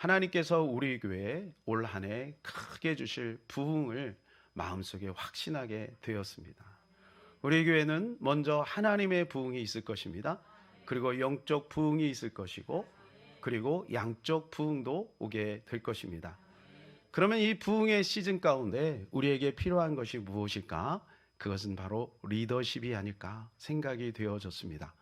하나님께서 우리 교회에 올 한 해 크게 주실 부흥을 마음속에 확신하게 되었습니다. 우리 교회는 먼저 하나님의 부흥이 있을 것입니다. 그리고 영적 부흥이 있을 것이고, 그리고 양적 부흥도 오게 될 것입니다. 그러면 이 부흥의 시즌 가운데 우리에게 필요한 것이 무엇일까? 그것은 바로 리더십이 아닐까 생각이 되어졌습니다.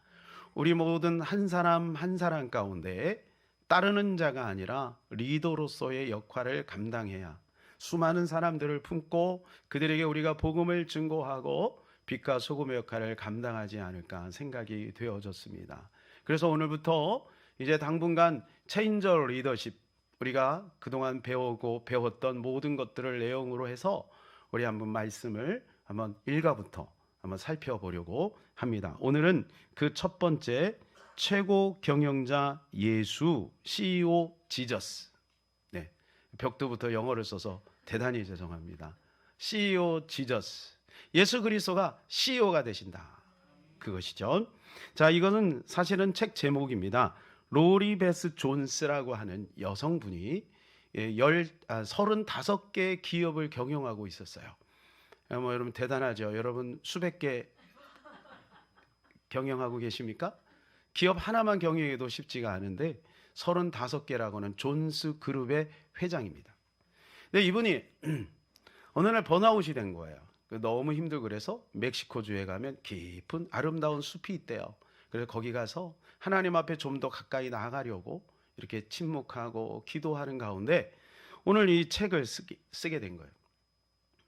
우리 모든 한 사람 한 사람 가운데 따르는 자가 아니라 리더로서의 역할을 감당해야 수많은 사람들을 품고 그들에게 우리가 복음을 증거하고 빛과 소금의 역할을 감당하지 않을까 생각이 되어졌습니다. 그래서 오늘부터 이제 당분간 체인저 리더십, 우리가 그동안 배우고 배웠던 모든 것들을 내용으로 해서 우리 한번 말씀을 한번 1가부터 한번 살펴보려고 합니다. 오늘은 그 첫 번째 최고 경영자 예수, CEO 지저스. 네, 벽두부터 영어를 써서 대단히 죄송합니다. CEO 지저스. 예수 그리스도가 CEO가 되신다. 그것이죠. 자, 이거는 사실은 책 제목입니다. 로리 베스 존스라고 하는 여성분이 35개 기업을 경영하고 있었어요. 여러분 대단하죠. 여러분 수백 개 경영하고 계십니까? 기업 하나만 경영해도 쉽지가 않은데 35개라고는 존스 그룹의 회장입니다. 근데 이분이 어느 날 번아웃이 된 거예요. 너무 힘들고 그래서 멕시코주에 가면 깊은 아름다운 숲이 있대요. 그래서 거기 가서 하나님 앞에 좀 더 가까이 나아가려고 이렇게 침묵하고 기도하는 가운데 오늘 이 책을 쓰게 된 거예요.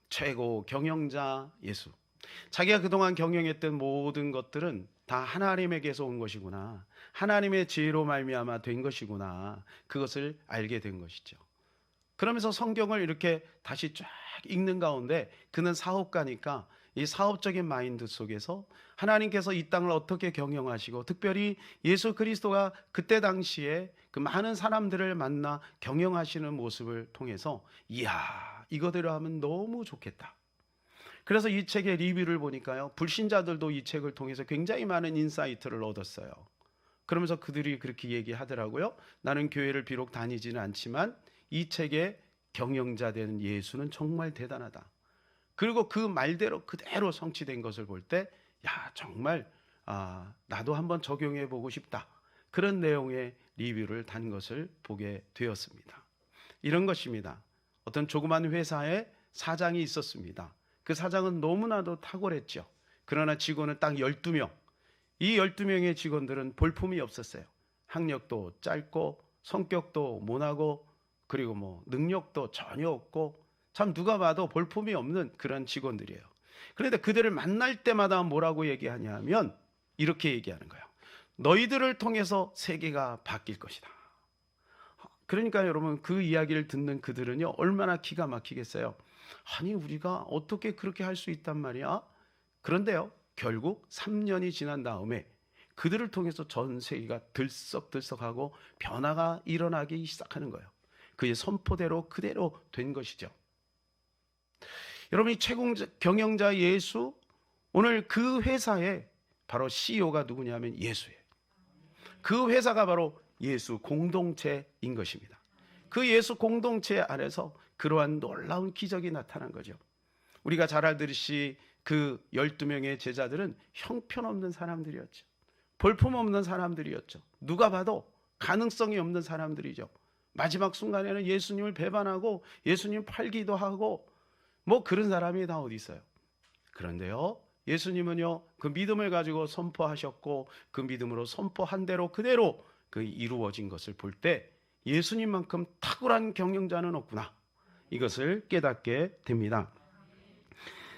최고 경영자 예수. 자기가 그동안 경영했던 모든 것들은 다 하나님에게서 온 것이구나. 하나님의 지혜로 말미암아 된 것이구나. 그것을 알게 된 것이죠. 그러면서 성경을 이렇게 다시 쫙 읽는 가운데 그는 사업가니까 이 사업적인 마인드 속에서 하나님께서 이 땅을 어떻게 경영하시고 특별히 예수 그리스도가 그때 당시에 그 많은 사람들을 만나 경영하시는 모습을 통해서 이야, 이거대로 하면 너무 좋겠다. 그래서 이 책의 리뷰를 보니까요, 불신자들도 이 책을 통해서 굉장히 많은 인사이트를 얻었어요. 그러면서 그들이 그렇게 얘기하더라고요. 나는 교회를 비록 다니지는 않지만 이 책의 경영자 되는 예수는 정말 대단하다. 그리고 그 말대로 그대로 성취된 것을 볼 때, 야, 정말 나도 한번 적용해 보고 싶다. 그런 내용의 리뷰를 단 것을 보게 되었습니다. 이런 것입니다. 어떤 조그만 회사에 사장이 있었습니다. 그 사장은 너무나도 탁월했죠. 그러나 직원은 딱 12명. 이 12명의 직원들은 볼품이 없었어요. 학력도 짧고 성격도 모나고 그리고 능력도 전혀 없고 참 누가 봐도 볼품이 없는 그런 직원들이에요. 그런데 그들을 만날 때마다 뭐라고 얘기하냐면 이렇게 얘기하는 거예요. 너희들을 통해서 세계가 바뀔 것이다. 그러니까 여러분 그 이야기를 듣는 그들은요 얼마나 기가 막히겠어요. 아니 우리가 어떻게 그렇게 할 수 있단 말이야? 그런데요 결국 3년이 지난 다음에 그들을 통해서 전 세계가 들썩들썩하고 변화가 일어나기 시작하는 거예요. 그의 선포대로 그대로 된 것이죠. 여러분이 최고 경영자 예수, 오늘 그 회사의 바로 CEO가 누구냐면 예수예요. 그 회사가 바로 예수 공동체인 것입니다. 그 예수 공동체 안에서 그러한 놀라운 기적이 나타난 거죠. 우리가 잘 알듯이 그 12명의 제자들은 형편없는 사람들이었죠. 볼품없는 사람들이었죠. 누가 봐도 가능성이 없는 사람들이죠. 마지막 순간에는 예수님을 배반하고 예수님 팔기도 하고 그런 사람이 다 어디 있어요. 그런데요 예수님은요 그 믿음을 가지고 선포하셨고 그 믿음으로 선포한 대로 그대로 그 이루어진 것을 볼 때 예수님만큼 탁월한 경영자는 없구나, 이것을 깨닫게 됩니다.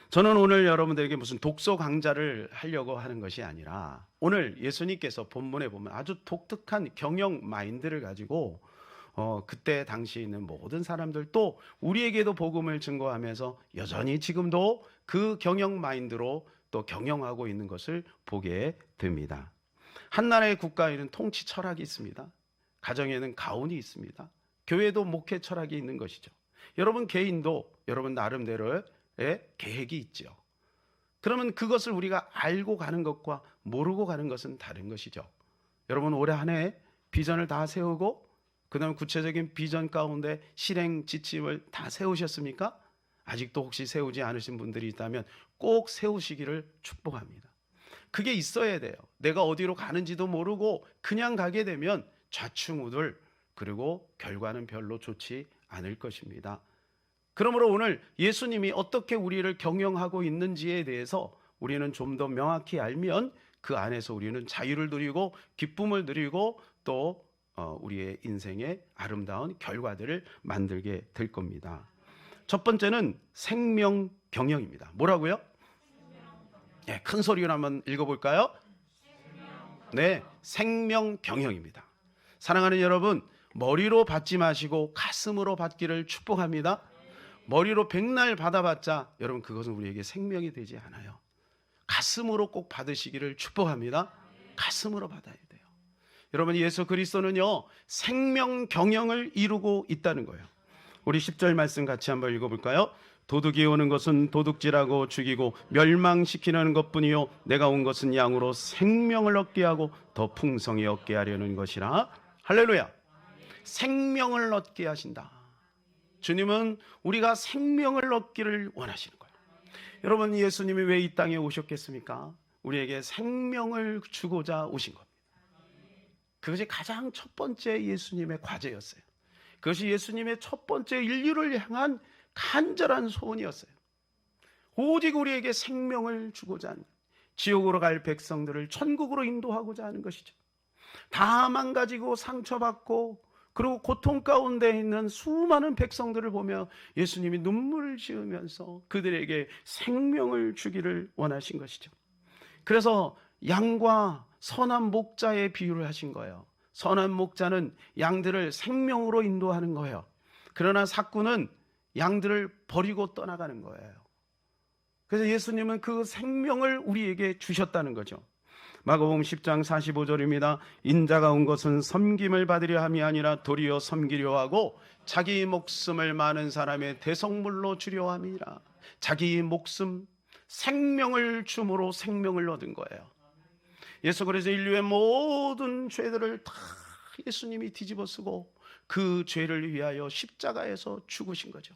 저는 오늘 여러분들에게 무슨 독서 강좌를 하려고 하는 것이 아니라 오늘 예수님께서 본문에 보면 아주 독특한 경영 마인드를 가지고 그때 당시에 있는 모든 사람들 또 우리에게도 복음을 증거하면서 여전히 지금도 그 경영 마인드로 또 경영하고 있는 것을 보게 됩니다. 한 나라의 국가에는 통치 철학이 있습니다. 가정에는 가훈이 있습니다. 교회도 목회 철학이 있는 것이죠. 여러분 개인도 여러분 나름대로의 계획이 있죠. 그러면 그것을 우리가 알고 가는 것과 모르고 가는 것은 다른 것이죠. 여러분 올해 한 해 비전을 다 세우고 그다음 구체적인 비전 가운데 실행 지침을 다 세우셨습니까? 아직도 혹시 세우지 않으신 분들이 있다면 꼭 세우시기를 축복합니다. 그게 있어야 돼요. 내가 어디로 가는지도 모르고 그냥 가게 되면 좌충우돌, 그리고 결과는 별로 좋지 않을 것입니다. 그러므로 오늘 예수님이 어떻게 우리를 경영하고 있는지에 대해서 우리는 좀 더 명확히 알면 그 안에서 우리는 자유를 누리고 기쁨을 누리고 또 우리의 인생의 아름다운 결과들을 만들게 될 겁니다. 첫 번째는 생명 경영입니다. 뭐라고요? 네, 큰 소리로 한번 읽어볼까요? 네, 생명 경영입니다. 사랑하는 여러분, 머리로 받지 마시고 가슴으로 받기를 축복합니다. 머리로 백날 받아봤자 여러분 그것은 우리에게 생명이 되지 않아요. 가슴으로 꼭 받으시기를 축복합니다. 가슴으로 받아야 돼요. 여러분, 예수 그리스도는요 생명 경영을 이루고 있다는 거예요. 우리 10절 말씀 같이 한번 읽어볼까요? 도둑이 오는 것은 도둑질하고 죽이고 멸망시키는 것뿐이요 내가 온 것은 양으로 생명을 얻게 하고 더 풍성히 얻게 하려는 것이라. 할렐루야. 생명을 얻게 하신다. 주님은 우리가 생명을 얻기를 원하시는 거예요. 여러분, 예수님이 왜 이 땅에 오셨겠습니까? 우리에게 생명을 주고자 오신 겁니다. 그것이 가장 첫 번째 예수님의 과제였어요. 그것이 예수님의 첫 번째 인류를 향한 간절한 소원이었어요. 오직 우리에게 생명을 주고자 하는, 지옥으로 갈 백성들을 천국으로 인도하고자 하는 것이죠. 다 망가지고 상처받고 그리고 고통 가운데 있는 수많은 백성들을 보며 예수님이 눈물을 지으면서 그들에게 생명을 주기를 원하신 것이죠. 그래서 양과 선한 목자의 비유를 하신 거예요. 선한 목자는 양들을 생명으로 인도하는 거예요. 그러나 삭구는 양들을 버리고 떠나가는 거예요. 그래서 예수님은 그 생명을 우리에게 주셨다는 거죠. 마가복음 10장 45절입니다. 인자가 온 것은 섬김을 받으려 함이 아니라 도리어 섬기려 하고 자기 목숨을 많은 사람의 대성물로 주려 함이라. 자기 목숨, 생명을 줌으로 생명을 얻은 거예요. 예수 그리스도 인류의 모든 죄들을 다 예수님이 뒤집어 쓰고 그 죄를 위하여 십자가에서 죽으신 거죠.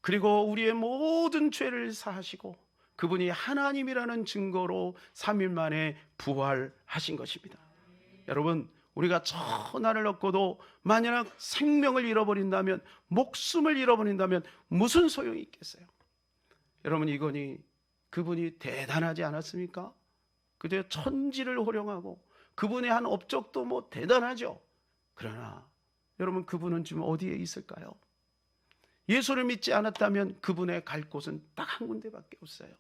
그리고 우리의 모든 죄를 사하시고 그분이 하나님이라는 증거로 3일 만에 부활하신 것입니다. 여러분, 우리가 천하를 얻고도 만약 생명을 잃어버린다면, 목숨을 잃어버린다면 무슨 소용이 있겠어요? 여러분, 이거니 그분이 대단하지 않았습니까? 그저 천지를 호령하고 그분의 한 업적도 뭐 대단하죠. 그러나 여러분, 그분은 지금 어디에 있을까요? 예수를 믿지 않았다면 그분의 갈 곳은 딱 한 군데밖에 없어요.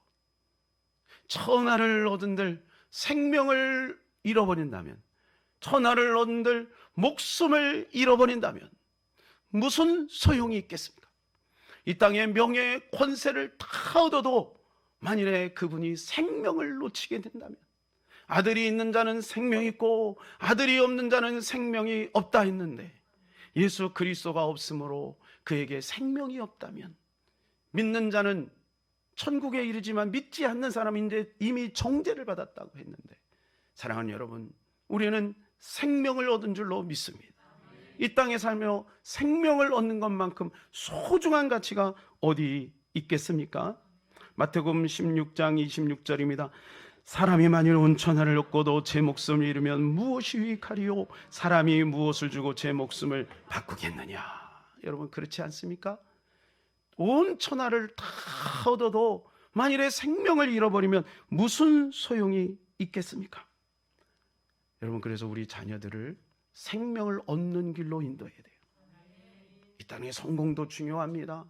천하를 얻은들 생명을 잃어버린다면, 천하를 얻은들 목숨을 잃어버린다면 무슨 소용이 있겠습니까? 이 땅의 명예, 권세를 다 얻어도 만일에 그분이 생명을 놓치게 된다면, 아들이 있는 자는 생명이 있고 아들이 없는 자는 생명이 없다 했는데 예수 그리스도가 없으므로 그에게 생명이 없다면 믿는 자는 천국에 이르지만 믿지 않는 사람은 이제 이미 정죄를 받았다고 했는데, 사랑하는 여러분, 우리는 생명을 얻은 줄로 믿습니다. 이 땅에 살며 생명을 얻는 것만큼 소중한 가치가 어디 있겠습니까? 마태복음 16장 26절입니다. 사람이 만일 온 천하를 얻고도 제 목숨을 잃으면 무엇이 유익하리요? 사람이 무엇을 주고 제 목숨을 바꾸겠느냐? 여러분, 그렇지 않습니까? 온 천하를 다 얻어도 만일에 생명을 잃어버리면 무슨 소용이 있겠습니까? 여러분, 그래서 우리 자녀들을 생명을 얻는 길로 인도해야 돼요. 이 땅의 성공도 중요합니다.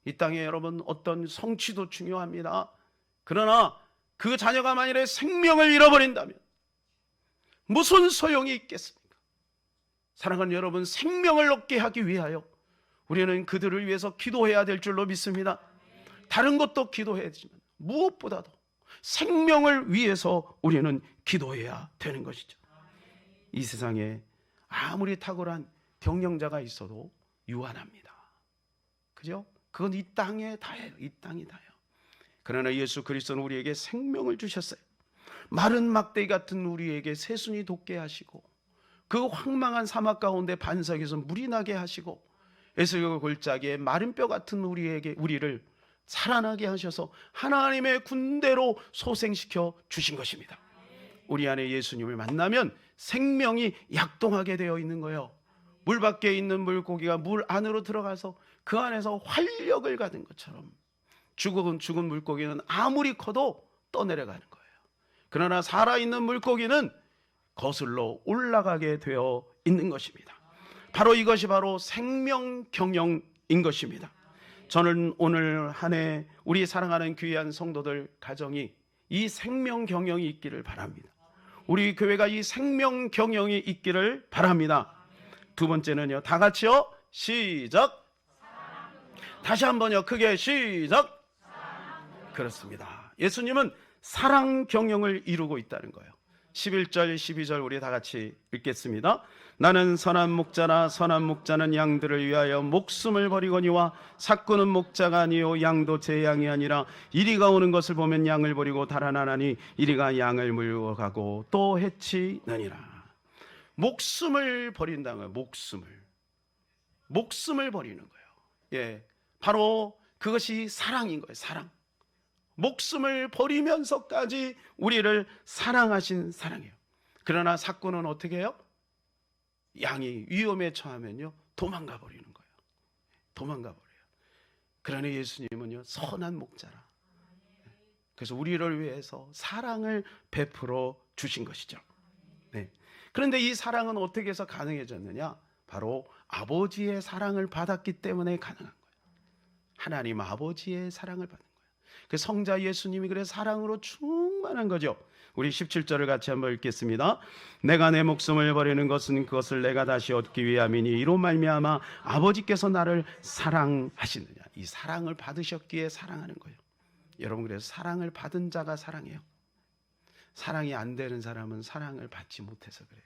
이 땅에 여러분 어떤 성취도 중요합니다. 그러나 그 자녀가 만일에 생명을 잃어버린다면 무슨 소용이 있겠습니까? 사랑하는 여러분, 생명을 얻게 하기 위하여 우리는 그들을 위해서 기도해야 될 줄로 믿습니다. 다른 것도 기도해야 되지만 무엇보다도 생명을 위해서 우리는 기도해야 되는 것이죠. 이 세상에 아무리 탁월한 경영자가 있어도 유한합니다. 그죠? 그건 이 땅에 다예요. 이 땅이 다예요. 그러나 예수 그리스도는 우리에게 생명을 주셨어요. 마른 막대기 같은 우리에게 새순이 돋게 하시고 그 황망한 사막 가운데 반석에서 물이 나게 하시고 에스겔 골짜기에 마른 뼈 같은 우리를 살아나게 하셔서 하나님의 군대로 소생시켜 주신 것입니다. 우리 안에 예수님을 만나면 생명이 약동하게 되어 있는 거예요. 물 밖에 있는 물고기가 물 안으로 들어가서 그 안에서 활력을 가진 것처럼 죽은 물고기는 아무리 커도 떠내려가는 거예요. 그러나 살아있는 물고기는 거슬러 올라가게 되어 있는 것입니다. 바로 이것이 바로 생명 경영인 것입니다. 저는 오늘 한 해 우리 사랑하는 귀한 성도들 가정이 이 생명 경영이 있기를 바랍니다. 우리 교회가 이 생명 경영이 있기를 바랍니다. 두 번째는요, 다 같이요, 시작. 다시 한번요, 크게 시작. 그렇습니다. 예수님은 사랑 경영을 이루고 있다는 거예요. 11절 12절 우리 다 같이 읽겠습니다. 나는 선한 목자라 선한 목자는 양들을 위하여 목숨을 버리거니와 삭구는 목자가 아니요 양도 제 양이 아니라 이리가 오는 것을 보면 양을 버리고 달아나나니 이리가 양을 물어가고 또 해치느니라. 목숨을 버린다는 거예요. 목숨을 버리는 거예요. 예, 바로 그것이 사랑인 거예요. 사랑. 목숨을 버리면서까지 우리를 사랑하신 사랑이에요. 그러나 삭구는 어떻게 해요? 양이 위험에 처하면요 도망가 버리는 거예요. 도망가 버려요. 그러나 예수님은요 선한 목자라. 그래서 우리를 위해서 사랑을 베풀어 주신 것이죠. 네. 그런데 이 사랑은 어떻게 해서 가능해졌느냐? 바로 아버지의 사랑을 받았기 때문에 가능한 거예요. 하나님 아버지의 사랑을 받는 거예요. 그 성자 예수님이 그래서 사랑으로 충만한 거죠. 우리 17절을 같이 한번 읽겠습니다. 내가 내 목숨을 버리는 것은 그것을 내가 다시 얻기 위함이니 이로 말미암아 아버지께서 나를 사랑하시느냐. 이 사랑을 받으셨기에 사랑하는 거예요. 여러분, 그래서 사랑을 받은 자가 사랑해요. 사랑이 안 되는 사람은 사랑을 받지 못해서 그래요.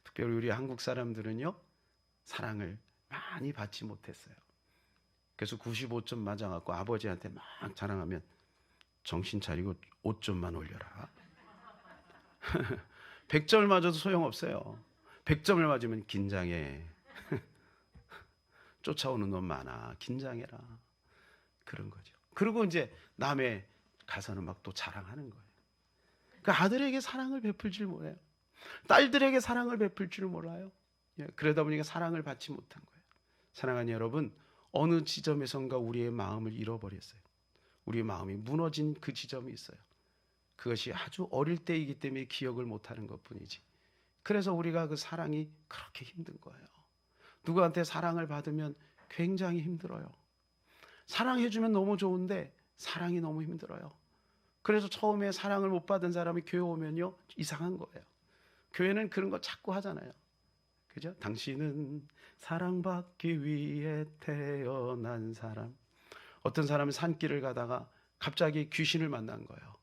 특별히 우리 한국 사람들은요 사랑을 많이 받지 못했어요. 그래서 95점 맞아갖고 아버지한테 막 자랑하면 정신 차리고 5점만 올려라. 100점을 맞아도 소용없어요. 100점을 맞으면 긴장해. 쫓아오는 놈 많아. 긴장해라. 그런 거죠. 그리고 이제 남의 가서는 막 또 자랑하는 거예요. 그 아들에게 사랑을 베풀 줄 몰라요. 딸들에게 사랑을 베풀 줄 몰라요. 그러다 보니까 사랑을 받지 못한 거예요. 사랑하는 여러분, 어느 지점에선가 우리의 마음을 잃어버렸어요. 우리의 마음이 무너진 그 지점이 있어요. 그것이 아주 어릴 때이기 때문에 기억을 못하는 것뿐이지. 그래서 우리가 그 사랑이 그렇게 힘든 거예요. 누구한테 사랑을 받으면 굉장히 힘들어요. 사랑해주면 너무 좋은데 사랑이 너무 힘들어요. 그래서 처음에 사랑을 못 받은 사람이 교회 오면요 이상한 거예요. 교회는 그런 거 자꾸 하잖아요. 그죠? 당신은 사랑받기 위해 태어난 사람. 어떤 사람은 산길을 가다가 갑자기 귀신을 만난 거예요.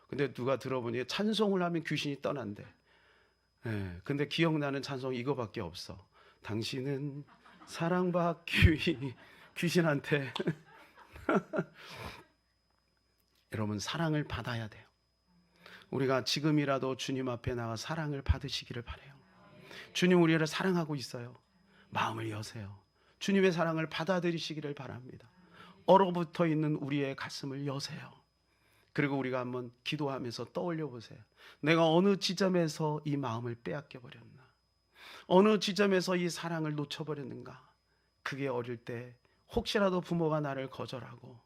근데 누가 들어보니 찬송을 하면 귀신이 떠난대. 근데 기억나는 찬송이 이거밖에 없어. 당신은 사랑받기 위해 귀신한테. 여러분, 사랑을 받아야 돼요. 우리가 지금이라도 주님 앞에 나가 사랑을 받으시기를 바라요. 주님 우리를 사랑하고 있어요. 마음을 여세요. 주님의 사랑을 받아들이시기를 바랍니다. 얼어붙어 있는 우리의 가슴을 여세요. 그리고 우리가 한번 기도하면서 떠올려 보세요. 내가 어느 지점에서 이 마음을 빼앗겨 버렸나? 어느 지점에서 이 사랑을 놓쳐버렸는가? 그게 어릴 때 혹시라도 부모가 나를 거절하고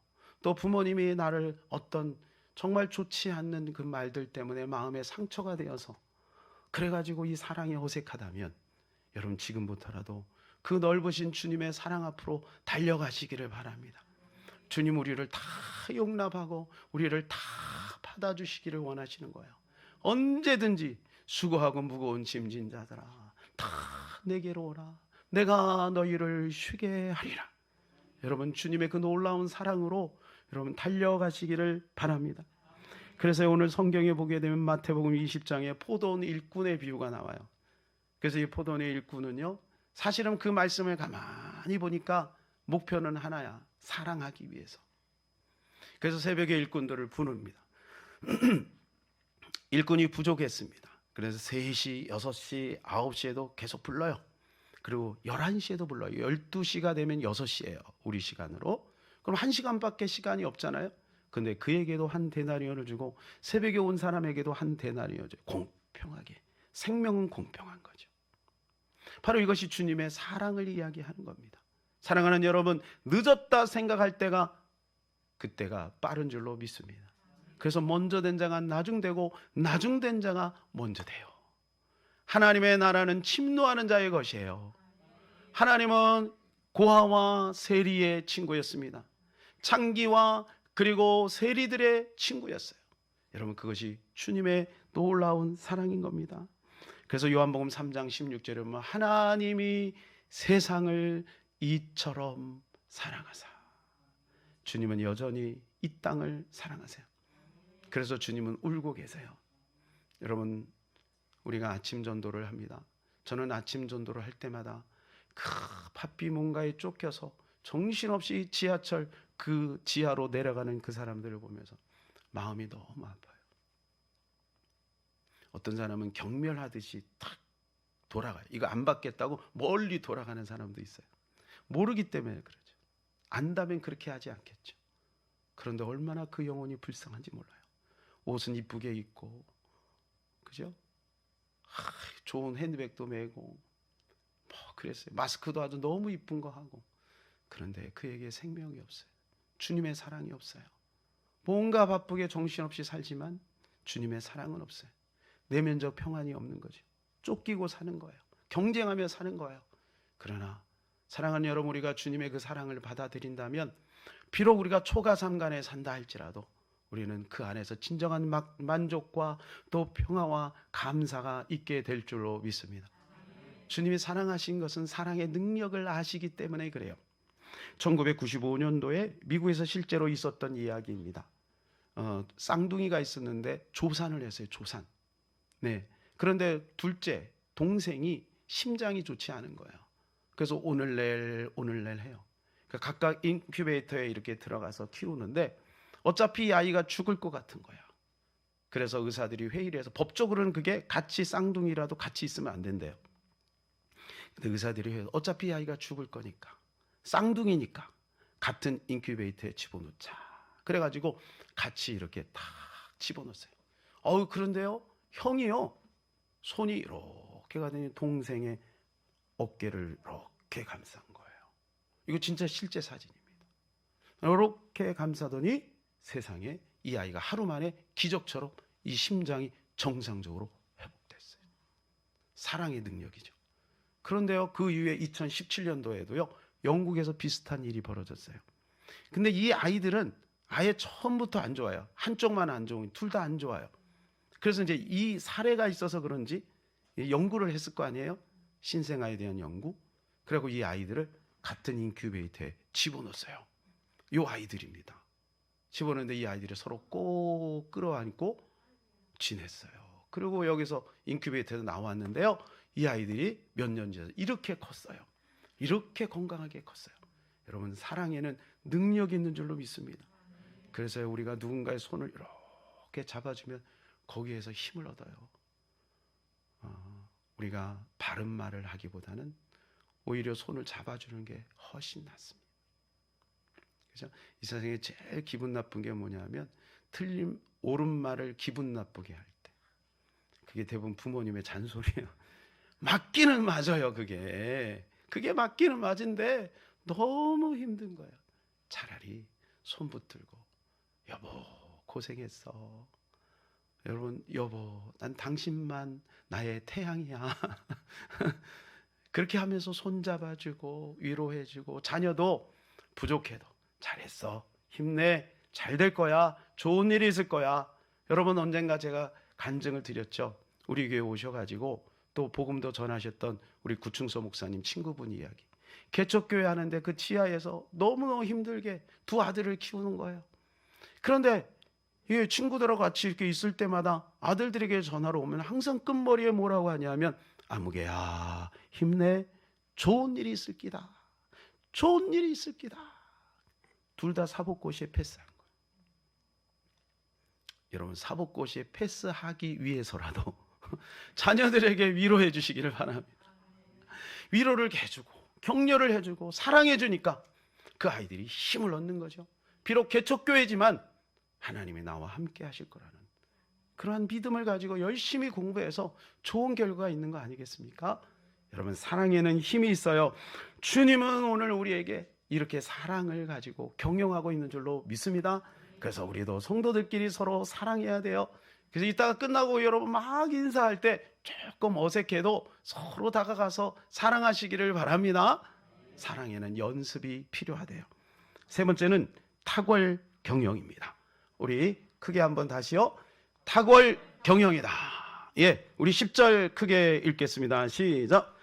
또 부모님이 나를 어떤 정말 좋지 않는 그 말들 때문에 마음에 상처가 되어서 그래가지고 이 사랑이 어색하다면 여러분 지금부터라도 그 넓으신 주님의 사랑 앞으로 달려가시기를 바랍니다. 주님 우리를 다 용납하고 우리를 다 받아주시기를 원하시는 거예요. 언제든지 수고하고 무거운 짐진 자들아 다 내게로 오라. 내가 너희를 쉬게 하리라. 여러분 주님의 그 놀라운 사랑으로 여러분 달려가시기를 바랍니다. 그래서 오늘 성경에 보게 되면 마태복음 20장에 포도원 일꾼의 비유가 나와요. 그래서 이 포도원의 일꾼은요 사실은 그 말씀을 가만히 보니까 목표는 하나야. 사랑하기 위해서. 그래서 새벽에 일꾼들을 부릅니다. 일꾼이 부족했습니다. 그래서 3시, 6시, 9시에도 계속 불러요. 그리고 11시에도 불러요. 12시가 되면 6시예요. 우리 시간으로. 그럼 1시간밖에 시간이 없잖아요. 근데 그에게도 한 데나리온을 주고 새벽에 온 사람에게도 한 데나리온을 줘요. 공평하게. 생명은 공평한 거죠. 바로 이것이 주님의 사랑을 이야기하는 겁니다. 사랑하는 여러분, 늦었다 생각할 때가 그때가 빠른 줄로 믿습니다. 그래서 먼저 된 자가 나중되고 나중된 자가 먼저 돼요. 하나님의 나라는 침노하는 자의 것이에요. 하나님은 고아와 세리의 친구였습니다. 창기와 그리고 세리들의 친구였어요. 여러분, 그것이 주님의 놀라운 사랑인 겁니다. 그래서 요한복음 3장 16절에 보면 하나님이 세상을 이처럼 사랑하사. 주님은 여전히 이 땅을 사랑하세요. 그래서 주님은 울고 계세요. 여러분, 우리가 아침 전도를 합니다. 저는 아침 전도를 할 때마다 바삐 뭔가에 쫓겨서 정신없이 지하철 그 지하로 내려가는 그 사람들을 보면서 마음이 너무 아파요. 어떤 사람은 경멸하듯이 탁 돌아가요. 이거 안 받겠다고 멀리 돌아가는 사람도 있어요. 모르기 때문에 그러죠. 안다면 그렇게 하지 않겠죠. 그런데 얼마나 그 영혼이 불쌍한지 몰라요. 옷은 이쁘게 입고, 그죠? 좋은 핸드백도 메고, 뭐 그랬어요. 마스크도 아주 너무 이쁜 거 하고. 그런데 그에게 생명이 없어요. 주님의 사랑이 없어요. 뭔가 바쁘게 정신없이 살지만 주님의 사랑은 없어요. 내면적 평안이 없는 거죠. 쫓기고 사는 거예요. 경쟁하며 사는 거예요. 그러나 사랑하는 여러분, 우리가 주님의 그 사랑을 받아들인다면 비록 우리가 초가삼간에 산다 할지라도 우리는 그 안에서 진정한 만족과 또 평화와 감사가 있게 될 줄로 믿습니다. 주님이 사랑하신 것은 사랑의 능력을 아시기 때문에 그래요. 1995년도에 미국에서 실제로 있었던 이야기입니다. 쌍둥이가 있었는데 조산을 했어요. 조산. 네. 그런데 둘째 동생이 심장이 좋지 않은 거예요. 그래서 오늘 내일 해요. 그러니까 각각 인큐베이터에 이렇게 들어가서 키우는데 어차피 이 아이가 죽을 것 같은 거야. 그래서 의사들이 회의를 해서 법적으로는 그게 같이 쌍둥이라도 같이 있으면 안 된대요. 근데 의사들이 해서 어차피 이 아이가 죽을 거니까 쌍둥이니까 같은 인큐베이터에 집어넣자. 그래가지고 같이 이렇게 탁 집어넣었어요. 그런데요, 형이요, 손이 이렇게 가더니 동생의 어깨를 이렇게 감싼 거예요. 이거 진짜 실제 사진입니다. 이렇게 감싸더니 세상에 이 아이가 하루 만에 기적처럼 이 심장이 정상적으로 회복됐어요. 사랑의 능력이죠. 그런데요, 그 이후에 2017년도에도요 영국에서 비슷한 일이 벌어졌어요. 근데 이 아이들은 아예 처음부터 안 좋아요. 한쪽만 안 좋은, 둘 다 안 좋아요. 그래서 이제 이 사례가 있어서 그런지 연구를 했을 거 아니에요? 신생아에 대한 연구. 그리고 이 아이들을 같은 인큐베이터에 집어넣었어요. 이 아이들입니다. 집어넣는데 이 아이들이 서로 꼭 끌어안고 지냈어요. 그리고 여기서 인큐베이터에서 나왔는데요, 이 아이들이 몇 년 지나서 이렇게 컸어요. 이렇게 건강하게 컸어요. 여러분, 사랑에는 능력이 있는 줄로 믿습니다. 그래서 우리가 누군가의 손을 이렇게 잡아주면 거기에서 힘을 얻어요. 우리가 바른 말을 하기보다는 오히려 손을 잡아주는 게 훨씬 낫습니다. 그렇죠? 이 세상에 제일 기분 나쁜 게 뭐냐면 틀린 옳은 말을 기분 나쁘게 할 때. 그게 대부분 부모님의 잔소리예요. 맞기는 맞아요. 그게 맞기는 맞은데 너무 힘든 거예요. 차라리 손 붙들고 여보 고생했어. 여러분, 여보 난 당신만 나의 태양이야. 그렇게 하면서 손잡아주고 위로해주고, 자녀도 부족해도 잘했어, 힘내, 잘 될 거야, 좋은 일이 있을 거야. 여러분, 언젠가 제가 간증을 드렸죠. 우리 교회 오셔가지고 또 복음도 전하셨던 우리 구충서 목사님 친구분 이야기. 개척교회 하는데 그 지하에서 너무너무 힘들게 두 아들을 키우는 거예요. 그런데 이 친구들하고 같이 이렇게 있을 때마다 아들들에게 전화로 오면 항상 끝머리에 뭐라고 하냐면, 아무개야 힘내, 좋은 일이 있을 기다, 좋은 일이 있을 기다. 둘 다 사법고시에 패스한 거예요. 여러분, 사법고시에 패스하기 위해서라도 자녀들에게 위로해 주시기를 바랍니다. 위로를 해주고 격려를 해주고 사랑해 주니까 그 아이들이 힘을 얻는 거죠. 비록 개척교회지만 하나님이 나와 함께 하실 거라는 그러한 믿음을 가지고 열심히 공부해서 좋은 결과가 있는 거 아니겠습니까? 여러분, 사랑에는 힘이 있어요. 주님은 오늘 우리에게 이렇게 사랑을 가지고 경영하고 있는 줄로 믿습니다. 그래서 우리도 성도들끼리 서로 사랑해야 돼요. 그래서 이따가 끝나고 여러분 막 인사할 때 조금 어색해도 서로 다가가서 사랑하시기를 바랍니다. 사랑에는 연습이 필요하대요. 세 번째는 탁월 경영입니다. 우리 크게 한번 다시요. 탁월 경영이다. 예, 우리 10절 크게 읽겠습니다. 시작.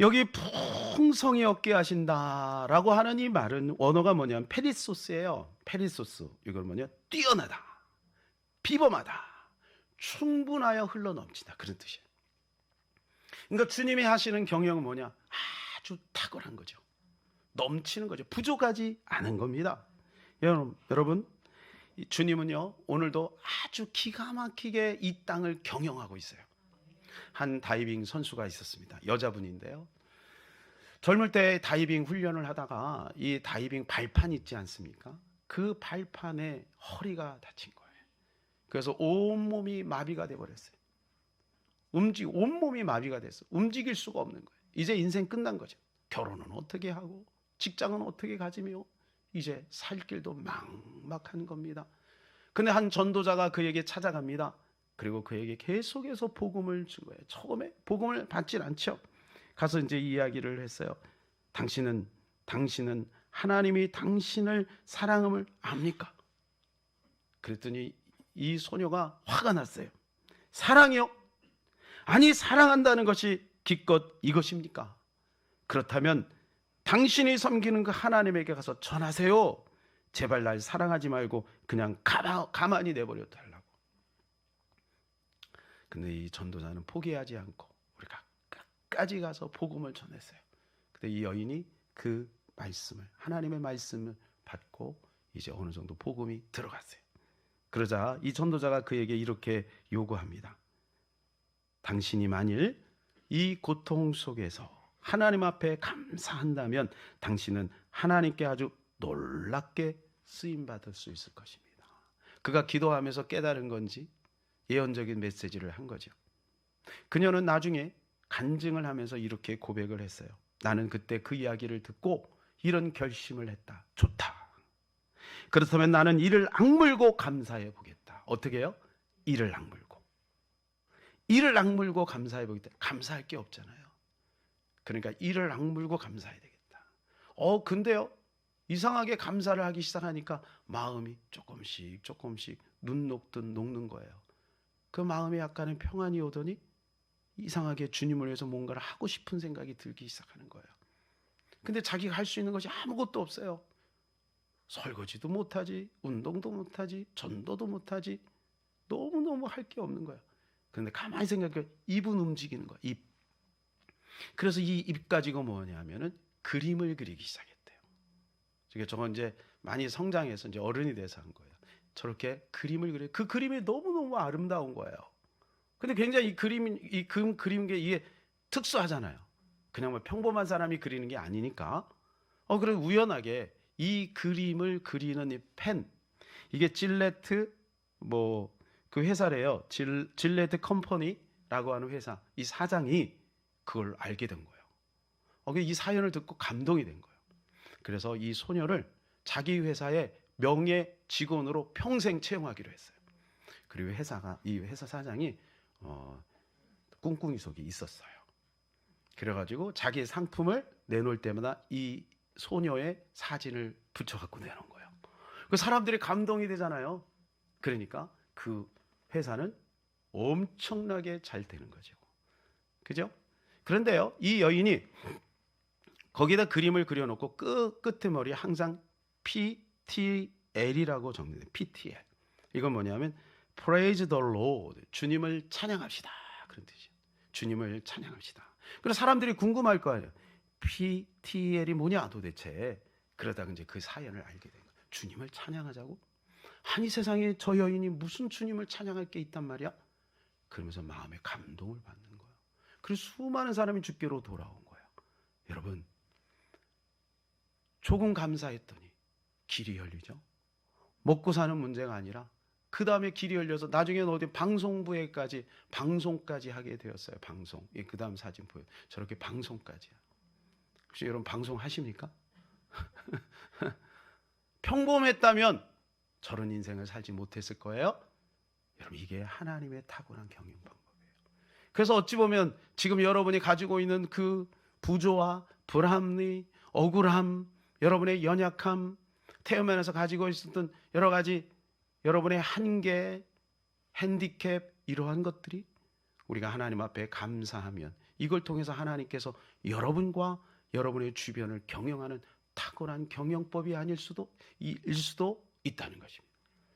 여기 풍성이 없게 하신다라고 하는 이 말은 원어가 뭐냐면 페리소스예요. 페리소스. 이걸 뭐냐? 뛰어나다, 비범하다, 충분하여 흘러넘치다, 그런 뜻이에요. 그러니까 주님이 하시는 경영은 뭐냐? 아주 탁월한 거죠. 넘치는 거죠. 부족하지 않은 겁니다. 여러분, 주님은요 오늘도 아주 기가 막히게 이 땅을 경영하고 있어요. 한 다이빙 선수가 있었습니다. 여자분인데요. 젊을 때 다이빙 훈련을 하다가 이 다이빙 발판 있지 않습니까? 그 발판에 허리가 다친 거예요. 그래서 온몸이 마비가 돼버렸어요. 온몸이 마비가 됐어요. 움직일 수가 없는 거예요. 이제 인생 끝난 거죠. 결혼은 어떻게 하고 직장은 어떻게 가지며 이제 살 길도 막막한 겁니다. 근데 한 전도자가 그에게 찾아갑니다. 그리고 그에게 계속해서 복음을 준 거예요. 처음에 복음을 받질 않죠. 가서 이제 이야기를 했어요. 당신은 하나님이 당신을 사랑함을 압니까? 그랬더니 이 소녀가 화가 났어요. 사랑이요? 아니, 사랑한다는 것이 기껏 이것입니까? 그렇다면 당신이 섬기는 그 하나님에게 가서 전하세요. 제발 날 사랑하지 말고 그냥 가만히 내버려 달라고. 근데 이 전도자는 포기하지 않고 우리가 끝까지 가서 복음을 전했어요. 근데 이 여인이 그 말씀을, 하나님의 말씀을 받고 이제 어느 정도 복음이 들어갔어요. 그러자 이 전도자가 그에게 이렇게 요구합니다. 당신이 만일 이 고통 속에서 하나님 앞에 감사한다면 당신은 하나님께 아주 놀랍게 쓰임받을 수 있을 것입니다. 그가 기도하면서 깨달은 건지 예언적인 메시지를 한 거죠. 그녀는 나중에 간증을 하면서 이렇게 고백을 했어요. 나는 그때 그 이야기를 듣고 이런 결심을 했다. 좋다. 그렇다면 나는 이를 악물고 감사해 보겠다. 어떻게 해요? 이를 악물고 감사해 보겠다. 감사할 게 없잖아요. 그러니까 이를 악물고 감사해야 되겠다. 근데요, 이상하게 감사를 하기 시작하니까 마음이 조금씩 눈 녹듯 녹는 거예요. 그 마음에 약간의 평안이 오더니 이상하게 주님을 위해서 뭔가를 하고 싶은 생각이 들기 시작하는 거예요. 근데 자기가 할 수 있는 것이 아무것도 없어요. 설거지도 못하지, 운동도 못하지, 전도도 못하지, 너무너무 할 게 없는 거예요. 그런데 가만히 생각해, 입은 움직이는 거야. 입. 그래서 이 입 가지고 뭐냐면은 그림을 그리기 시작했대요. 저건 이제 많이 성장해서 이제 어른이 돼서 한 거예요. 저렇게 그림을 그려. 그 그림이 너무너무 아름다운 거예요. 근데 굉장히 이 그림 게 이게 특수하잖아요. 그냥 뭐 평범한 사람이 그리는 게 아니니까. 그래 우연하게 이 그림을 그리는 이 펜, 이게 질레트 그 회사래요. 질레트 컴퍼니라고 하는 회사. 이 사장이 그걸 알게 된 거예요. 이 사연을 듣고 감동이 된 거예요. 그래서 이 소녀를 자기 회사의 명예 직원으로 평생 채용하기로 했어요. 그리고 이 회사 사장이 꿍꿍이 속이 있었어요. 그래가지고 자기의 상품을 내놓을 때마다 이 소녀의 사진을 붙여갖고 내놓은 거예요. 그 사람들이 감동이 되잖아요. 그러니까 그 회사는 엄청나게 잘 되는 거죠. 그죠? 그런데요, 이 여인이 거기다 그림을 그려놓고 끝에 머리에 항상 PTL이라고 적는데 PTL. 이건 뭐냐면 Praise the Lord. 주님을 찬양합시다. 그런 뜻이에요. 주님을 찬양합시다. 그래서 사람들이 궁금할 거예요. PTL이 뭐냐 도대체. 그러다가 이제 그 사연을 알게 된 거예요. 주님을 찬양하자고? 아니 세상에 저 여인이 무슨 주님을 찬양할 게 있단 말이야? 그러면서 마음에 감동을 받는 거예요. 그래서 수많은 사람이 주께로 돌아온 거예요. 여러분, 조금 감사했더니 길이 열리죠. 먹고 사는 문제가 아니라 그 다음에 길이 열려서 나중에는 어디 방송부에까지 방송까지 하게 되었어요. 방송. 예, 그 다음 사진 보여. 저렇게 방송까지요. 혹시 여러분 방송 하십니까? 평범했다면 저런 인생을 살지 못했을 거예요. 여러분, 이게 하나님의 탁월한 경영 방법이에요. 그래서 어찌 보면 지금 여러분이 가지고 있는 그 부조화, 불합리, 억울함, 여러분의 연약함, 태어나서 가지고 있었던 여러 가지 여러분의 한계, 핸디캡, 이러한 것들이 우리가 하나님 앞에 감사하면 이걸 통해서 하나님께서 여러분과 여러분의 주변을 경영하는 탁월한 경영법이 일 수도 있다는 것입니다.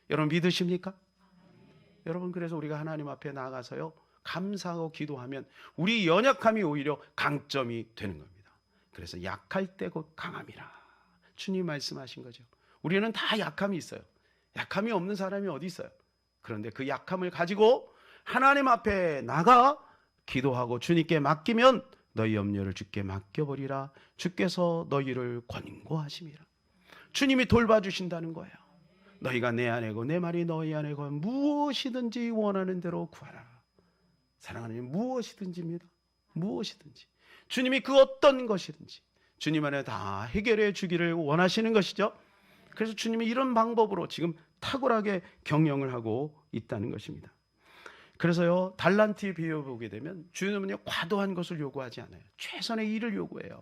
여러분 믿으십니까? 여러분, 그래서 우리가 하나님 앞에 나아가서요, 감사하고 기도하면 우리 연약함이 오히려 강점이 되는 겁니다. 그래서 약할 때 곧 강함이라 주님 말씀하신 거죠. 우리는 다 약함이 있어요. 약함이 없는 사람이 어디 있어요? 그런데 그 약함을 가지고 하나님 앞에 나가 기도하고 주님께 맡기면 너희 염려를 주께 맡겨버리라. 주께서 너희를 권고하심이라. 주님이 돌봐주신다는 거예요. 너희가 내 안에고 내 말이 너희 안에고 무엇이든지 원하는 대로 구하라. 사랑하는 주님, 무엇이든지입니다. 무엇이든지 주님이 그 어떤 것이든지 주님 안에 다 해결해 주기를 원하시는 것이죠. 그래서 주님이 이런 방법으로 지금 탁월하게 경영을 하고 있다는 것입니다. 그래서요, 달란트에 비유해보게 되면 주님은요, 과도한 것을 요구하지 않아요. 최선의 일을 요구해요.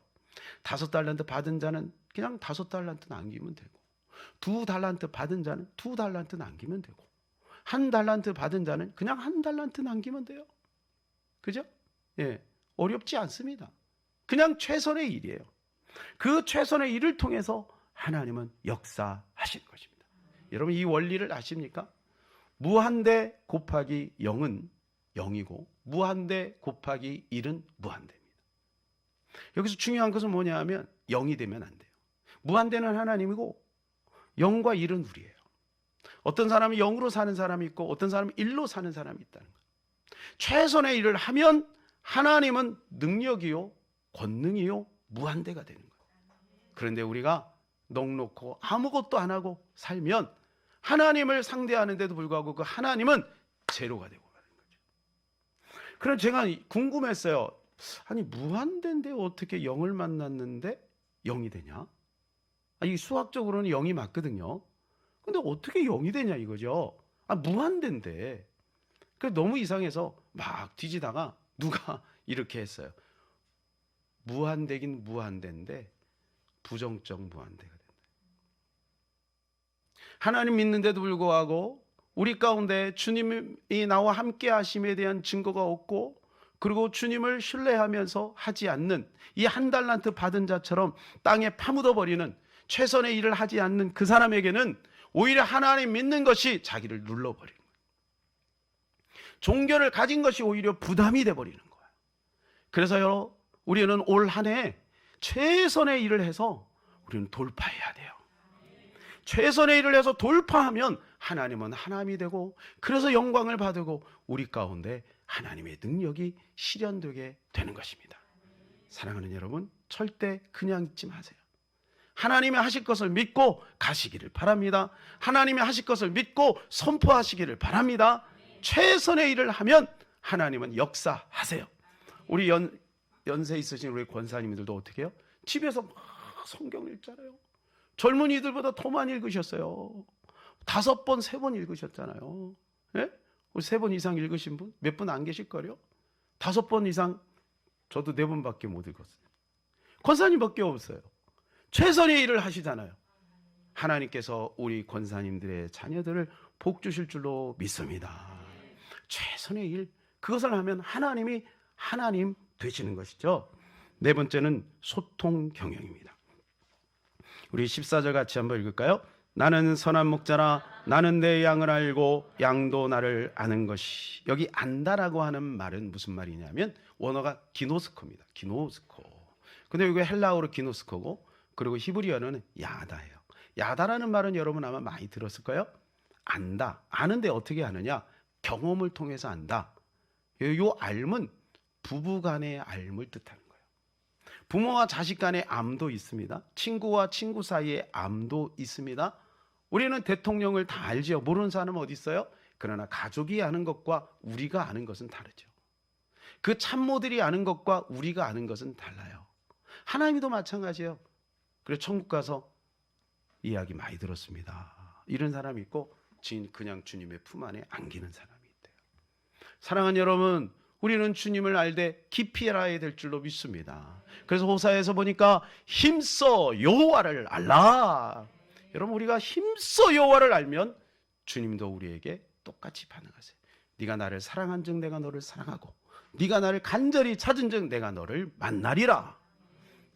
5달란트 받은 자는 그냥 5달란트 남기면 되고, 2달란트 받은 자는 2달란트 남기면 되고, 1달란트 받은 자는 그냥 1달란트 남기면 돼요. 그죠? 예, 어렵지 않습니다. 그냥 최선의 일이에요. 그 최선의 일을 통해서 하나님은 역사하시는 것입니다. 여러분, 이 원리를 아십니까? 무한대 곱하기 0은 0이고 무한대 곱하기 1은 무한대입니다. 여기서 중요한 것은 뭐냐 하면 0이 되면 안 돼요. 무한대는 하나님이고 0과 1은 우리예요. 어떤 사람이 0으로 사는 사람이 있고 어떤 사람이 1로 사는 사람이 있다는 거예요. 최선의 일을 하면 하나님은 능력이요, 권능이요, 무한대가 되는 거예요. 그런데 우리가 넉놓고 아무것도 안 하고 살면 하나님을 상대하는데도 불구하고 그 하나님은 제로가 되고 가는 거죠. 그래서 제가 궁금했어요. 아니, 무한대인데 어떻게 0을 만났는데 0이 되냐? 이 수학적으로는 0이 맞거든요. 근데 어떻게 0이 되냐 이거죠. 무한대인데. 그래서 너무 이상해서 막 뒤지다가 누가 이렇게 했어요. 무한대긴 무한대인데 부정적 무한대가 된다. 하나님 믿는데도 불구하고 우리 가운데 주님이 나와 함께 하심에 대한 증거가 없고, 그리고 주님을 신뢰하면서 하지 않는 이 1달란트 받은 자처럼 땅에 파묻어 버리는 최선의 일을 하지 않는 그 사람에게는 오히려 하나님 믿는 것이 자기를 눌러버리는 거예요. 종교를 가진 것이 오히려 부담이 돼버리는 거예요. 그래서요, 우리는 올 한 해 최선의 일을 해서 우리는 돌파해야 돼요. 최선의 일을 해서 돌파하면 하나님은 하나님이 되고, 그래서 영광을 받고 우리 가운데 하나님의 능력이 실현되게 되는 것입니다. 사랑하는 여러분, 절대 그냥 있지 마세요. 하나님이 하실 것을 믿고 가시기를 바랍니다. 하나님이 하실 것을 믿고 선포하시기를 바랍니다. 최선의 일을 하면 하나님은 역사하세요. 우리 연세 있으신 우리 권사님들도 어떻게 해요? 집에서 막 성경 읽잖아요. 젊은이들보다 더 많이 읽으셨어요. 5번, 3번 읽으셨잖아요. 예? 우리 3번 이상 읽으신 분? 몇 분 안 계실걸요? 5번 이상, 저도 4번밖에 못 읽었어요. 권사님밖에 없어요. 최선의 일을 하시잖아요. 하나님께서 우리 권사님들의 자녀들을 복 주실 줄로 믿습니다. 최선의 일, 그것을 하면 하나님이 하나님 되시는 것이죠. 4번째는 소통 경영입니다. 우리 14절 같이 한번 읽을까요? 나는 선한 목자라, 나는 내 양을 알고 양도 나를 아는 것이. 여기 안다라고 하는 말은 무슨 말이냐면 원어가 기노스코입니다. 기노스코. 근데 이게 헬라어로 기노스코고 그리고 히브리어는 야다예요. 야다라는 말은 여러분 아마 많이 들었을 거예요. 안다. 아는데 어떻게 아느냐? 경험을 통해서 안다. 요 알은 부부 간의 알을 뜻하는 거예요. 부모와 자식 간의 암도 있습니다. 친구와 친구 사이의 암도 있습니다. 우리는 대통령을 다 알지요. 모르는 사람은 어디 있어요? 그러나 가족이 아는 것과 우리가 아는 것은 다르죠. 그 참모들이 아는 것과 우리가 아는 것은 달라요. 하나님도 마찬가지예요. 그래서 천국 가서 이야기 많이 들었습니다. 이런 사람이 있고 그냥 주님의 품 안에 안기는 사람이 있대요. 사랑하는 여러분, 우리는 주님을 알되 깊이 알아야 될 줄로 믿습니다. 그래서 호사에서 보니까 힘써 여호와를 알라. 여러분, 우리가 힘써 여호와를 알면 주님도 우리에게 똑같이 반응하세요. 네가 나를 사랑한 즉 내가 너를 사랑하고 네가 나를 간절히 찾은 즉 내가 너를 만나리라.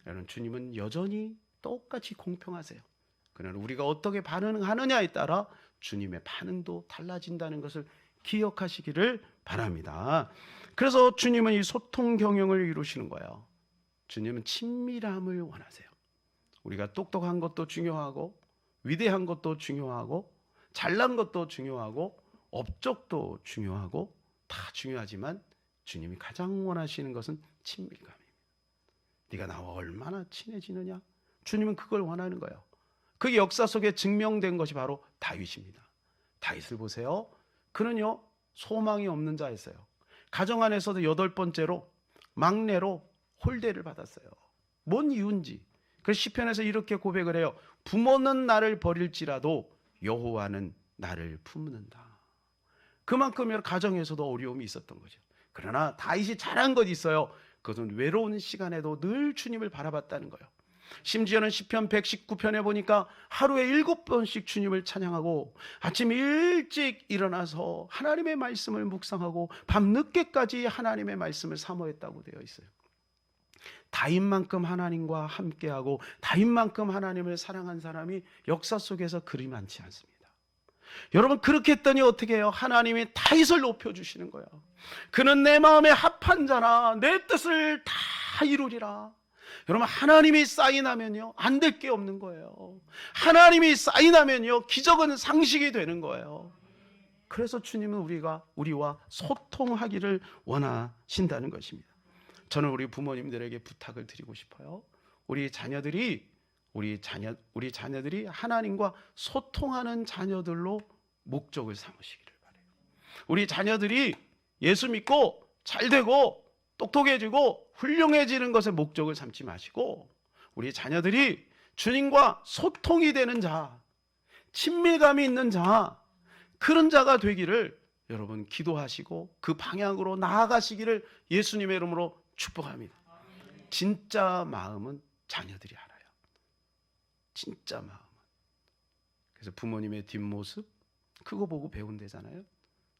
여러분, 주님은 여전히 똑같이 공평하세요. 그러나 우리가 어떻게 반응하느냐에 따라 주님의 반응도 달라진다는 것을 기억하시기를 바랍니다. 그래서 주님은 이 소통 경영을 이루시는 거예요. 주님은 친밀함을 원하세요. 우리가 똑똑한 것도 중요하고 위대한 것도 중요하고 잘난 것도 중요하고 업적도 중요하고 다 중요하지만 주님이 가장 원하시는 것은 친밀감입니다. 네가 나와 얼마나 친해지느냐? 주님은 그걸 원하는 거예요. 그 역사 속에 증명된 것이 바로 다윗입니다. 다윗을 보세요. 그는요, 소망이 없는 자였어요. 가정 안에서도 8번째로 막내로 홀대를 받았어요. 뭔 이유인지. 그래서 시편에서 이렇게 고백을 해요. 부모는 나를 버릴지라도 여호와는 나를 품는다. 그만큼 가정에서도 어려움이 있었던 거죠. 그러나 다윗이 잘한 것이 있어요. 그것은 외로운 시간에도 늘 주님을 바라봤다는 거예요. 심지어는 시편 119편에 보니까 하루에 7번씩 주님을 찬양하고 아침 일찍 일어나서 하나님의 말씀을 묵상하고 밤늦게까지 하나님의 말씀을 사모했다고 되어 있어요. 다윗만큼 하나님과 함께하고 다윗만큼 하나님을 사랑한 사람이 역사 속에서 그리 많지 않습니다. 여러분, 그렇게 했더니 어떻게 해요? 하나님이 다윗을 높여주시는 거예요. 그는 내 마음에 합한 자라 내 뜻을 다 이루리라. 여러분, 하나님이 사인하면요 안 될 게 없는 거예요. 하나님이 사인하면요 기적은 상식이 되는 거예요. 그래서 주님은 우리와 소통하기를 원하신다는 것입니다. 저는 우리 부모님들에게 부탁을 드리고 싶어요. 우리 자녀들이 하나님과 소통하는 자녀들로 목적을 삼으시기를 바라요. 우리 자녀들이 예수 믿고 잘 되고 똑똑해지고 훌륭해지는 것에 목적을 삼지 마시고 우리 자녀들이 주님과 소통이 되는 자, 친밀감이 있는 자, 그런 자가 되기를 여러분 기도하시고 그 방향으로 나아가시기를 예수님의 이름으로 축복합니다. 진짜 마음은 자녀들이 알아요. 진짜 마음은. 그래서 부모님의 뒷모습 그거 보고 배운대잖아요.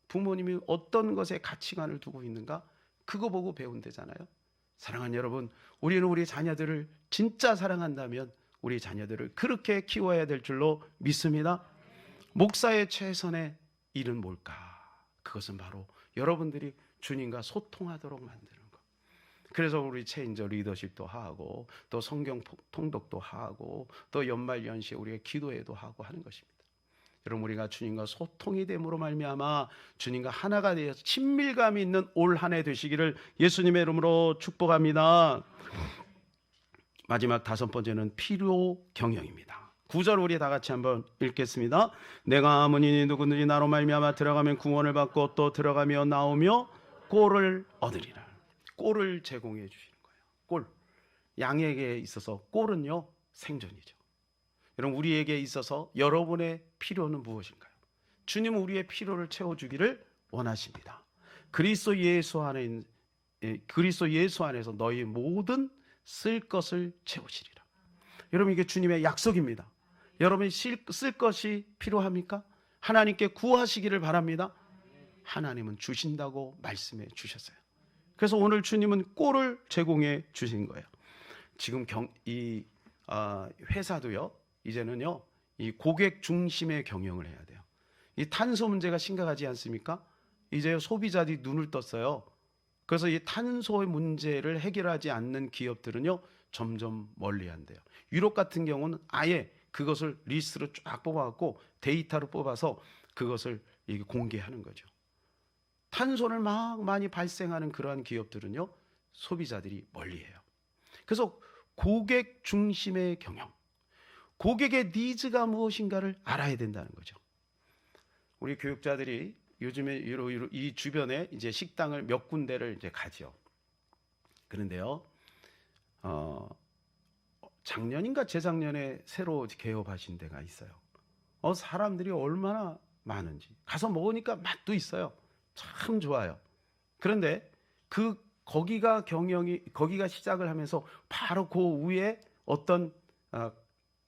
부모님이 어떤 것에 가치관을 두고 있는가 그거 보고 배운대잖아요. 사랑하는 여러분, 우리는 우리 자녀들을 진짜 사랑한다면 우리 자녀들을 그렇게 키워야 될 줄로 믿습니다. 목사의 최선의 일은 뭘까? 그것은 바로 여러분들이 주님과 소통하도록 만드는 것. 그래서 우리 체인저 리더십도 하고 또 성경 통독도 하고 또 연말연시에 우리가 기도회도 하고 하는 것입니다. 여러분, 우리가 주님과 소통이 됨으로 말미암아 주님과 하나가 되어서 친밀감이 있는 올 한 해 되시기를 예수님의 이름으로 축복합니다. 마지막 5번째는 필요 경영입니다. 9절 우리 다 같이 한번 읽겠습니다. 내가 아무니 누구든지 나로 말미암아 들어가면 구원을 받고 또 들어가며 나오며 꼴을 얻으리라. 꼴을 제공해 주시는 거예요. 꼴. 양에게 있어서 꼴은요 생존이죠. 여러분, 우리에게 있어서 여러분의 필요는 무엇인가요? 주님은 우리의 필요를 채워주기를 원하십니다. 그리스도 예수 안에서 너희 모든 쓸 것을 채우시리라. 여러분, 이게 주님의 약속입니다. 여러분이 쓸 것이 필요합니까? 하나님께 구하시기를 바랍니다. 하나님은 주신다고 말씀해 주셨어요. 그래서 오늘 주님은 꼴을 제공해 주신 거예요. 지금 회사도요 이제는요 이 고객 중심의 경영을 해야 돼요. 이 탄소 문제가 심각하지 않습니까? 이제 소비자들이 눈을 떴어요. 그래서 이 탄소의 문제를 해결하지 않는 기업들은요 점점 멀리한대요. 유럽 같은 경우는 아예 그것을 리스트로 쫙 뽑아갖고 데이터로 뽑아서 그것을 공개하는 거죠. 탄소를 막 많이 발생하는 그러한 기업들은요, 소비자들이 멀리해요. 그래서 고객 중심의 경영, 고객의 니즈가 무엇인가를 알아야 된다는 거죠. 우리 교육자들이 요즘에 이 주변에 이제 식당을 몇 군데를 이제 가죠. 그런데요, 작년인가 재작년에 새로 개업하신 데가 있어요. 사람들이 얼마나 많은지 가서 먹으니까 맛도 있어요. 참 좋아요. 그런데 거기가 시작을 하면서 바로 그 위에 어떤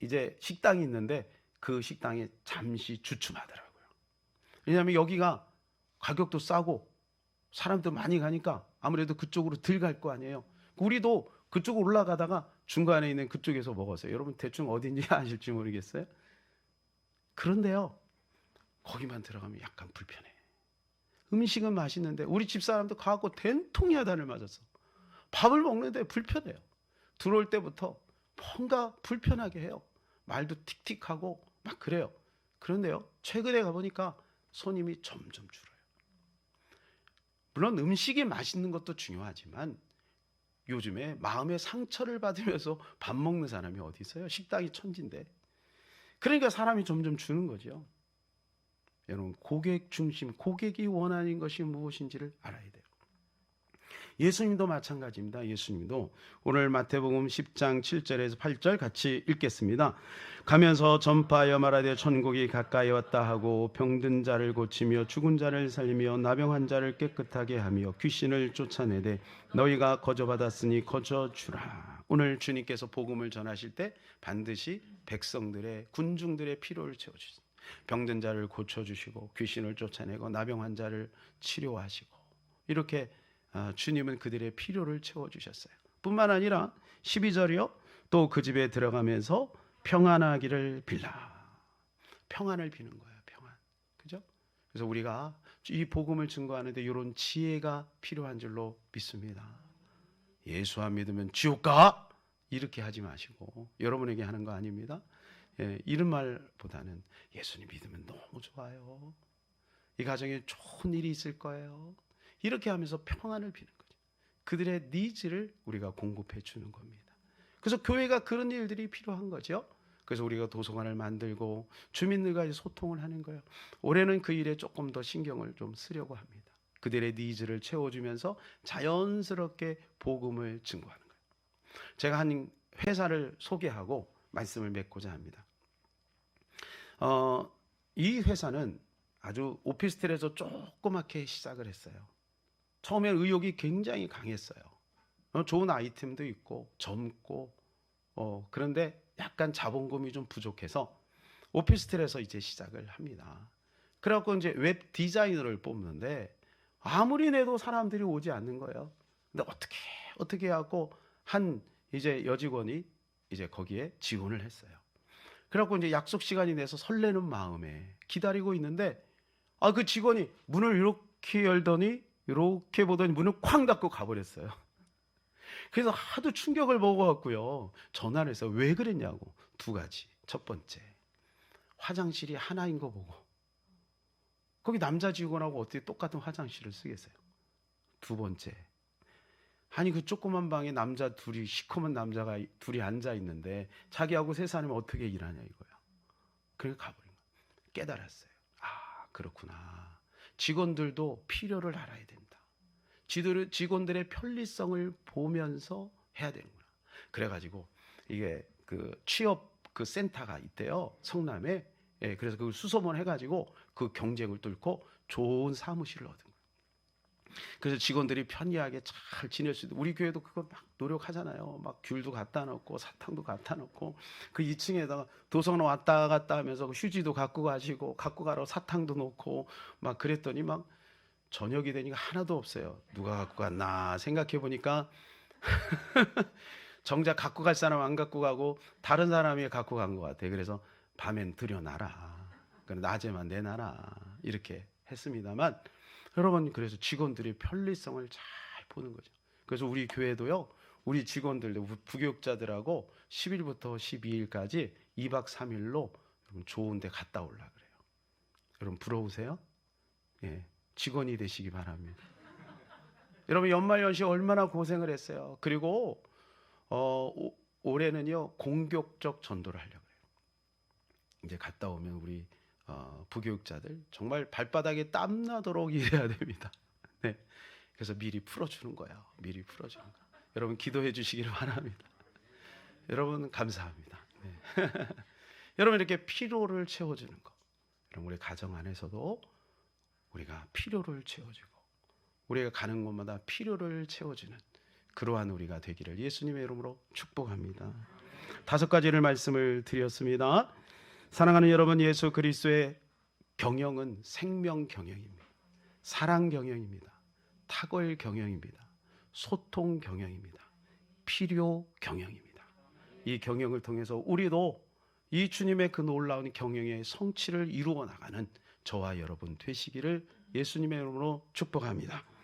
이제 식당이 있는데 그 식당에 잠시 주춤하더라고요. 왜냐하면 여기가 가격도 싸고 사람도 많이 가니까 아무래도 그쪽으로 들어갈 거 아니에요. 우리도 그쪽으로 올라가다가 중간에 있는 그쪽에서 먹었어요. 여러분 대충 어딘지 아실지 모르겠어요. 그런데요, 거기만 들어가면 약간 불편해. 음식은 맛있는데 우리 집사람도 가고 된통이 야단을 맞았어. 밥을 먹는데 불편해요. 들어올 때부터 뭔가 불편하게 해요. 말도 틱틱하고 막 그래요. 그런데요, 최근에 가보니까 손님이 점점 줄어요. 물론 음식이 맛있는 것도 중요하지만 요즘에 마음의 상처를 받으면서 밥 먹는 사람이 어디 있어요? 식당이 천지인데. 그러니까 사람이 점점 주는 거죠. 여러분, 고객 중심, 고객이 원하는 것이 무엇인지를 알아야 돼요. 예수님도 마찬가지입니다. 예수님도 오늘 마태복음 10장 7절에서 8절 같이 읽겠습니다. 가면서 전파하여 말하되 천국이 가까이 왔다 하고 병든 자를 고치며 죽은 자를 살리며 나병한 자를 깨끗하게 하며 귀신을 쫓아내되 너희가 거저받았으니 거저주라. 오늘 주님께서 복음을 전하실 때 반드시 백성들의 군중들의 필요를 채워주십니다. 병든 자를 고쳐주시고 귀신을 쫓아내고 나병한 자를 치료하시고 이렇게 주님은 그들의 필요를 채워주셨어요. 뿐만 아니라 12절이요. 또 그 집에 들어가면서 평안하기를 빌라. 평안을 비는 거예요. 평안. 그죠? 그래서 우리가 이 복음을 증거하는데 이런 지혜가 필요한 줄로 믿습니다. 예수 안 믿으면 지옥 가! 이렇게 하지 마시고 여러분에게 하는 거 아닙니다. 이런 말보다는 예수님 믿으면 너무 좋아요. 이 가정에 좋은 일이 있을 거예요. 이렇게 하면서 평안을 비는 거죠. 그들의 니즈를 우리가 공급해 주는 겁니다. 그래서 교회가 그런 일들이 필요한 거죠. 그래서 우리가 도서관을 만들고 주민들과 소통을 하는 거예요. 올해는 그 일에 조금 더 신경을 좀 쓰려고 합니다. 그들의 니즈를 채워주면서 자연스럽게 복음을 증거하는 거예요. 제가 한 회사를 소개하고 말씀을 맺고자 합니다. 이 회사는 아주 오피스텔에서 조그맣게 시작을 했어요. 처음엔 의욕이 굉장히 강했어요. 좋은 아이템도 있고 젊고 그런데 약간 자본금이 좀 부족해서 오피스텔에서 이제 시작을 합니다. 그래갖고 이제 웹 디자이너를 뽑는데 아무리 내도 사람들이 오지 않는 거예요. 근데 어떻게 해갖고 한 이제 여직원이 이제 거기에 지원을 했어요. 그래갖고 이제 약속 시간이 돼서 설레는 마음에 기다리고 있는데 그 직원이 문을 이렇게 열더니 이렇게 보더니 문을 쾅 닫고 가버렸어요. 그래서 하도 충격을 먹어갖고요. 전화를 해서 왜 그랬냐고. 두 가지. 첫 번째, 화장실이 하나인 거 보고 거기 남자 직원하고 어떻게 똑같은 화장실을 쓰겠어요. 두 번째, 아니 그 조그만 방에 남자 둘이 시커먼 남자가 둘이 앉아 있는데 자기하고 세 사람이 어떻게 일하냐 이거야. 그러니까 가버린 거야. 깨달았어요. 그렇구나. 직원들도 필요를 알아야 된다. 직원들의 편리성을 보면서 해야 되는구나. 그래가지고 이게 그 취업 그 센터가 있대요. 성남에. 그래서 그걸 수소문 해가지고 그 경쟁을 뚫고 좋은 사무실을 얻은 거예요. 그래서 직원들이 편리하게 잘 지낼 수 있도록 우리 교회도 그거 막 노력하잖아요. 막 귤도 갖다 놓고 사탕도 갖다 놓고 그 2층에다가 도서관 왔다 갔다 하면서 휴지도 갖고 가시고 갖고 가라고 사탕도 놓고 막 그랬더니 막 저녁이 되니까 하나도 없어요. 누가 갖고 갔나 생각해 보니까 정작 갖고 갈 사람 안 갖고 가고 다른 사람이 갖고 간 것 같아요. 그래서 밤엔 들여놔라. 낮에만 내놔라. 이렇게 했습니다만 여러분, 그래서 직원들의 편리성을 잘 보는 거죠. 그래서 우리 교회도요, 우리 직원들, 부교육자들하고 10일부터 12일까지 2박 3일로 여러분 좋은 데 갔다 오려고 그래요. 여러분 부러우세요? 예, 직원이 되시기 바랍니다. 여러분 연말연시 얼마나 고생을 했어요. 그리고 올해는요 공격적 전도를 하려고 해요. 이제 갔다 오면 우리 부교육자들 정말 발바닥에 땀나도록 일해야 됩니다. 네, 그래서 미리 풀어주는 거예요. 미리 풀어주는 거. 여러분 기도해 주시기를 바랍니다. 여러분 감사합니다. 네. 여러분 이렇게 필요를 채워주는 거. 여러분 우리 가정 안에서도 우리가 필요를 채워주고 우리가 가는 곳마다 필요를 채워주는 그러한 우리가 되기를 예수님의 이름으로 축복합니다. 5가지를 말씀을 드렸습니다. 사랑하는 여러분, 예수 그리스도의 경영은 생명 경영입니다. 사랑 경영입니다. 탁월 경영입니다. 소통 경영입니다. 필요 경영입니다. 이 경영을 통해서 우리도 이 주님의 그 놀라운 경영의 성취를 이루어 나가는 저와 여러분 되시기를 예수님의 이름으로 축복합니다.